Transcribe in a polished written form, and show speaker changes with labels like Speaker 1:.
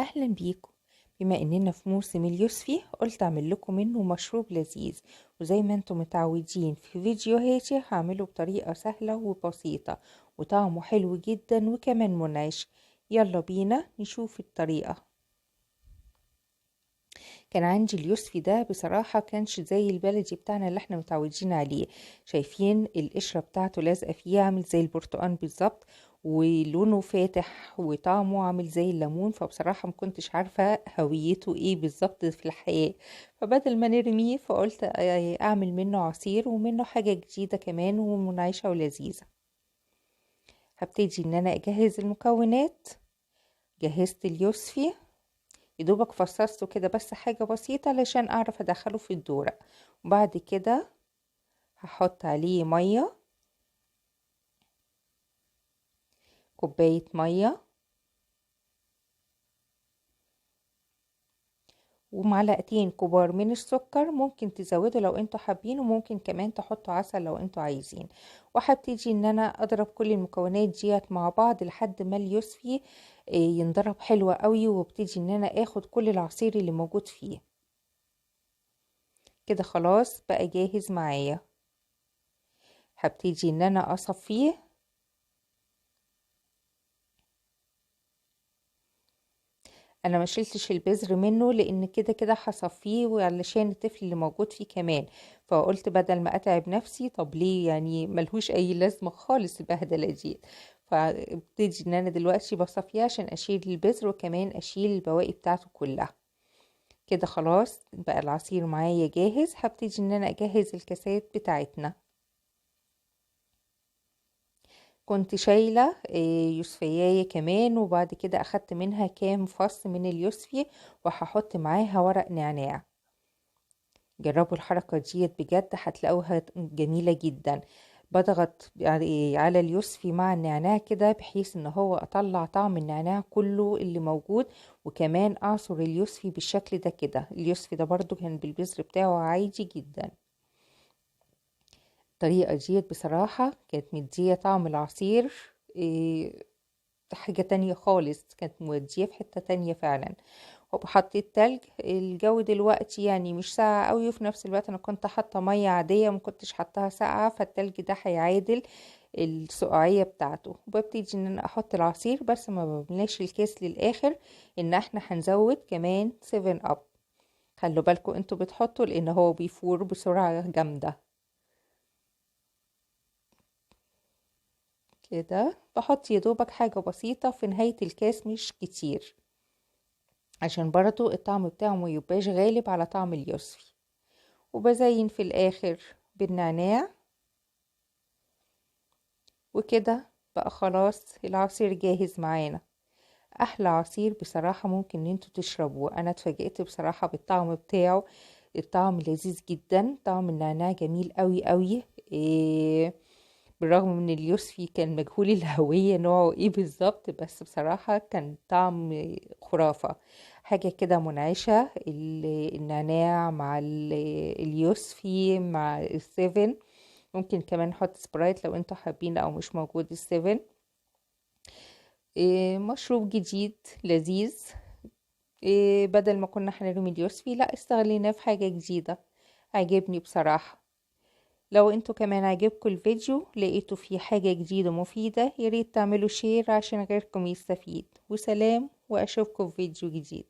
Speaker 1: أهلا بيكم. بما إننا في موسم اليوسفي قلت أعمل لكم منه مشروب لذيذ، وزي ما انتم متعودين في فيديوهاتي هعمله بطريقة سهلة وبسيطة وطعمه حلو جدا وكمان منعش. يلا بينا نشوف الطريقة. كان عندي اليوسفي ده بصراحة كانش زي البلدي بتاعنا اللي احنا متعودين عليه. شايفين القشرة بتاعته لازقة فيه عامل زي البرتقال بالظبط، ولونه فاتح وطعمه عامل زي الليمون. فبصراحة ما كنتش عارفة هويته ايه بالظبط في الحياة، فبدل ما نرميه فقلت اعمل منه عصير ومنه حاجة جديدة كمان ومنعشة ولذيذة. هبتدي ان انا اجهز المكونات. جهزت اليوسفي، يدوبك فصصته كده بس حاجة بسيطة علشان اعرف ادخله في الدورق. وبعد كده هحط عليه مية، كوباية مية ومعلقتين كبار من السكر. ممكن تزودوا لو انتوا حابين، وممكن كمان تحطوا عسل لو انتوا عايزين. وهبتدي ان انا اضرب كل المكونات ديت مع بعض لحد ما اليوسفي ينضرب حلوة قوي، وابتدي ان انا اخد كل العصير اللي موجود فيه. كده خلاص بقى جاهز معايا. هبتدي ان انا اصفيه. انا ما شلتش البذر منه لان كده كده هصفيه وعلشان الطفل اللي موجود فيه كمان، فقلت بدل ما اتعب نفسي طب ليه، يعني ملهوش اي لازمه خالص البهدله دي. فابتدي ان انا دلوقتي بصفيه عشان اشيل البذر وكمان اشيل البواقي بتاعته كلها. كده خلاص بقى العصير معايا جاهز. هبتدي ان انا اجهز الكاسات بتاعتنا. كنت شايلة يوسفياية كمان، وبعد كده اخدت منها كام فص من اليوسفي وهحط معاها ورق نعناع. جربوا الحركة ديت بجد هتلاقوها جميلة جدا. بضغط على اليوسفي مع النعناع كده بحيث ان هو اطلع طعم النعناع كله اللي موجود، وكمان اعصر اليوسفي بالشكل ده كده. اليوسفي ده برضو كان بالبذر بتاعه عادي جدا. الطريقة ديت بصراحة كانت مدية طعم العصير حاجة تانية خالص، كانت مودية في حتة تانية فعلا. وحطيت تلج. الجو دلوقتي يعني مش ساقع قوي، وفي نفس الوقت انا كنت حاطة مية عادية ما كنتش حطها ساقعة، فالتلج ده هيعادل السقعية بتاعته. وببتدي ان انا احط العصير بس ما بملاش الكيس للاخر، ان احنا هنزود كمان 7 اب. خلوا بالكم انتوا بتحطوا لان هو بيفور بسرعة جامدة. كده بحط يدوبك حاجة بسيطة في نهاية الكاس مش كتير، عشان برضو الطعم بتاعه ما يبقاش غالب على طعم اليوسفي. وبزين في الاخر بالنعناع. وكده بقى خلاص العصير جاهز معانا. احلى عصير بصراحة ممكن ان انتوا تشربوه. انا اتفاجئت بصراحة بالطعم بتاعه. الطعم لذيذ جدا، طعم النعناع جميل قوي قوي. بالرغم من اليوسفي كان مجهول الهوية نوعه ايه بالظبط، بس بصراحة كان طعم خرافة. حاجة كده منعشة، النعناع مع اليوسفي مع السيفن. ممكن كمان نحط سبرايت لو انتوا حابين او مش موجود السيفن. مشروب جديد لذيذ. بدل ما كنا هنرمي اليوسفي لا استغليناه في حاجة جديدة. عجبني بصراحة. لو انتوا كمان عجبكم الفيديو لقيتوا فيه حاجة جديدة مفيدة ياريت تعملوا شير عشان غيركم يستفيد. وسلام، واشوفكم في فيديو جديد.